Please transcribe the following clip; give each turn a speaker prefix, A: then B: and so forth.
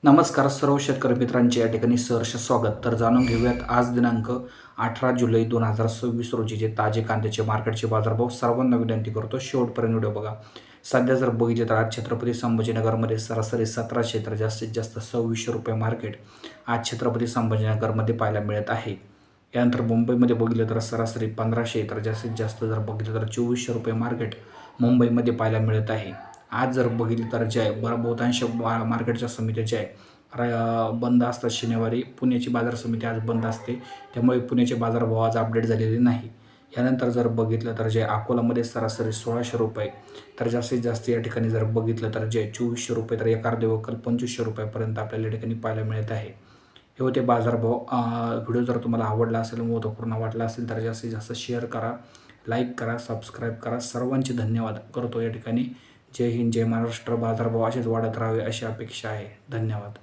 A: नमस्कार सर्व शेतकरी मित्रांचे या ठिकाणी सहर्ष स्वागत. तर जाणून घेऊयात आज दिनांक 18 जुलै 2026 रोजी जे ताजे कांद्याचे मार्केटचे बाजारभाव. सर्वांना विनंती करतो शेवटपर्यंत व्हिडिओ बघा. सध्या जर बघितले तर आज छत्रपती संभाजीनगरमध्ये सरासरी 1700 तर जास्तीत जास्त 2600 रुपये मार्केट आज छत्रपती संभाजीनगरमध्ये पाहायला मिळत आहे. यानंतर मुंबईमध्ये बघितलं तर सरासरी 1500 तर जास्तीत जास्त जर बघितलं तर 2400 रुपये मार्केट मुंबईमध्ये पाहायला मिळत आहे. आज जर बघितलं तर जे आहे बहुतांश मार्केटच्या समित्या ज्या आहे बंद असतात शनिवारी. पुण्याची बाजार समिती आज बंद असते, त्यामुळे पुण्याचे बाजारभाव आज अपडेट झालेले नाही. यानंतर जर बघितलं तर जे अकोलामध्ये सरासरी 1600 रुपये तर जास्तीत जास्त या ठिकाणी जर बघितलं तर जे 2400 रुपये तर एक अर्धे वक्कल 2500 रुपयापर्यंत आपल्याला या ठिकाणी पाहायला मिळत आहे. हे होते बाजारभाव. व्हिडिओ जर तुम्हाला आवडला असेल, महत्त्वपूर्ण वाटला असेल तर जास्तीत जास्त शेअर करा, लाईक करा, सबस्क्राईब करा. सर्वांचे धन्यवाद करतो या ठिकाणी. जय हिंद, जय महाराष्ट्र. बाजारभाव असेच वाढत राहावे अशी अपेक्षा आहे. धन्यवाद.